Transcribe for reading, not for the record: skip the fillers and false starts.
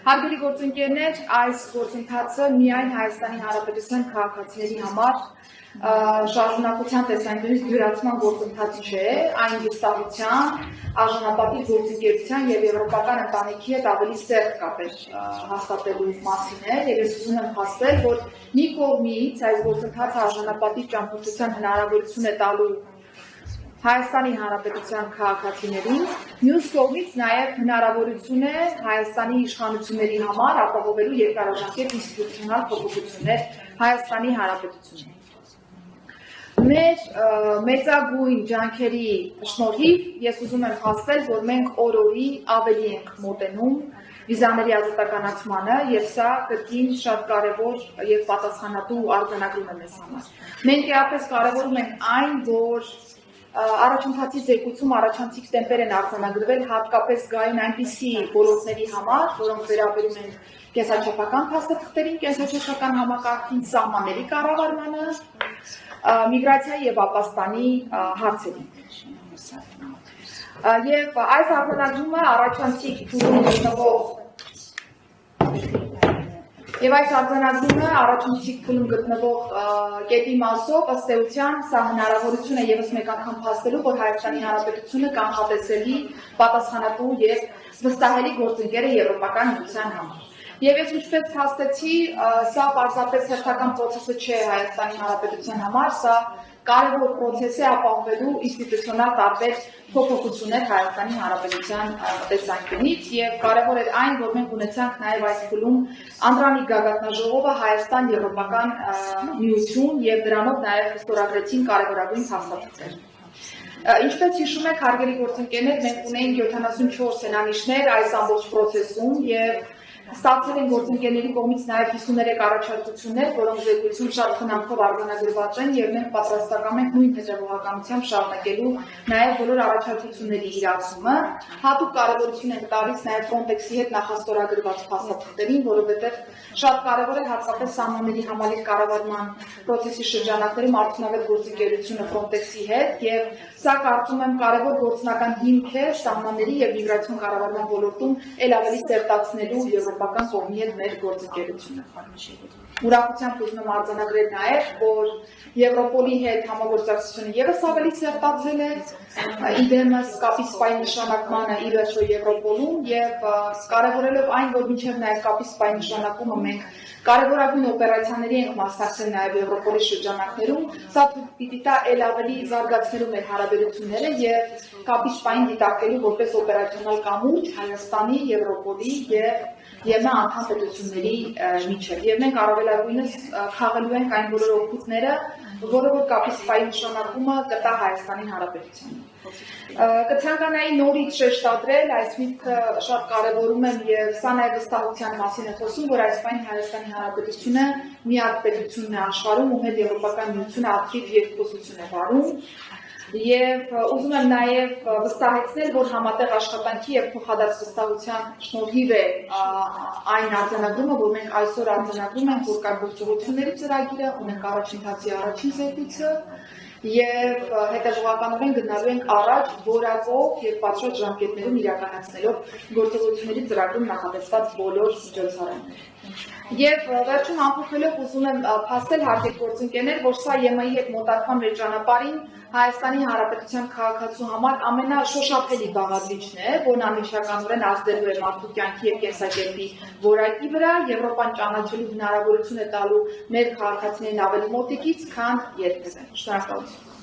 Հարգելի գործընկերներ, այս գործընթացը միայն Հայաստանի Հանրապետության քաղաքացիների համար շարժունակության տեսանկյունից դյուրացման գործընթաց չէ, այն վստահության, արժանապատիվ գործընկերության և եվրոպական ընտանիքի հետ ավելի սերտ կապեր հաստատելու մասին է, և ես ուզում եմ փաստել, որ մի կողմից այս գործընթացը արժանապատիվ ճամփորդության հնարավորություն է տալու Հայաստանի Հանրապետության քաղաքացիներին, մյուս կողմից նաև հնարավորություն է Հայաստանի իշխանությունների համար ապահովելու երկարաժամկետ ինստիտուցիոնալ փոփոխություններ Հայաստանի Հանրապետությունում։ Մեր մեծագույն ջանքերի շնորհիվ ես ուզում եմ փաստել, որ մենք օր-օրի ավելի ենք մոտենում վիզաների ազատականացմանը, և սա կրկին շատ կարևոր և պատասխանատու արձանագրում է մեզ համար։ Մենք էապես կարևորում ենք այն, որ առաջընթացի զեկույցում առաջանցիկ տեմպեր են արձանագրվել հատկապես գային այնպիսի ոլորտների համար, որոնք վերաբերում են կենսաչափական փաստաթղթերին, կենսաչափական համակարգին, սահմանների կառավարմանը, միգրացիայի և ապաստանի հարցերին։ Եվ այս արձանագրումը առաջանցիկ փուլում գտնվող կետի մասով ըստ էության սա հնարավորություն է ևս մեկ անգամ փաստելու, որ Հայաստանի Հանրապետությունը կանխատեսելի, պատասխանատու և վստահելի գործընկեր է եվրոպական միության համար։ Եվ ես ինչպես փաստեցի, սա պարզապես հերթական պրոցեսը չէ Հայաստանի Հանրապետության համար, սա կարևոր պրոցես է ապահովելու ինստիտուցիոնալ տարբեր փոփոխություններ Հայաստանի Հանրապետության տեսանկյունից, և կարևոր էր այն, որ մենք ունեցանք նաև այս փուլում անդրանիկ գագաթնաժողովը Հայաստան Եվրոպական միություն և դրանով նաև ստորագրեցին կարևորագույն փաստաթղթեր։ Ինչպես հիշում եք, հարգելի գործընկերներ, մենք ունեինք 74 հենանիշներ այս ամբողջ պրոցեսում և ստացել են գործընկերների կողմից նաև 53 առաջարկություններ, որոնք զեկույցում շատ խնամքով արձանագրված են, և մենք պատրաստական ենք նույն հետևողականությամբ շարունակելու նաև բոլոր առաջարկությունների իրացումը։ Հատուկ կարևորություն ենք տալիս նաև Frontex-ի հետ նախաստորագրված փաստաթղթերին, որովհետև շատ կարևոր է հատկապես սահմանների համալիր կառավարման պրոցեսի շրջանակներում արդյունավետ գործընկերությունը Frontex-ի հետ, և սա կարծում եմ կարևոր գործնական հիմք է սահմանների և միգրացիոն կառավարման ոլորտում էլ ավելի սերտացնելու եվրոպական կողմի հետ մեր գործընկերությունը։ Ուրախությամբ ուզում եմ արձանագրել նաև, որ Եվրոպոլի հետ համագործակցությունը ևս ավելի սերտացել է, իդեմս կապի սպայի նշանակմանը ի վերջո Եվրոպոլում, և կարևորելով այն, որ մինչև նաև կապի սպայի նշանակումը մենք կարևորագույն օպերացիաների ենք մասնակցել նաև Եվրոպոլի շրջանակներում, սա պիտի տա էլ ավելի զարգացնելու մեր հարաբերությունները և կապի սպային դիտարկելու որպես օպերացիոնալ կամուրջ Հայաստանի, Եվրոպոլի և ԵՄ անդամ պետությունների միջև, և մենք առավելագույնս խաղալու ենք այն բոլոր օգուտները, որը որ կապի սպայի նշանակումը կտա Հայաստանի Հանրապետությանը։ Կցանկանայի նորից շեշտադրել, այս միտքը շատ կարևորում եմ, և սա նաև վստահության մասին է խոսում, որ այս պահին Հայաստանի Հանրապետությունը միակ պետությունն է աշխարհում, ում հետ Եվրոպական միությունը ակտիվ երկխոսություն է վարում, և ուզում եմ նաև վստահեցնել, որ համատեղ աշխատանքի և փոխադարձ վստահության շնորհիվ է այն արձանագրումը, որ մենք այսօր արձանագրում ենք, որ կա գործողությունների ծրագիրը, ունենք առաջընթացի առաջին զեկույցը, և հետևողականորեն գնալու ենք առաջ որակով և պատշաճ ժամկետներում իրականացնելով գործողությունների ծրագրում նախատեսված բոլոր միջոցառումները։ Եվ վերջում ամփոփելով ուզում եմ փաստել, հարգելի գործընկերներ, որ սա ԵՄ-ի հետ մոտակման մեր ճանապարհին Հայաստանի Հանրապետության քաղաքացու համար ամենաշոշափելի բաղադրիչն է, որն անմիջականորեն ազդելու է մարդու կյանքի և կենսակերպի որակի վրա, Եվրոպան ճանաչելու հնարավորություն է տալու մեր քաղաքացիներին ավելի մոտիկից, քան երբևէ։ Շնորհակալություն։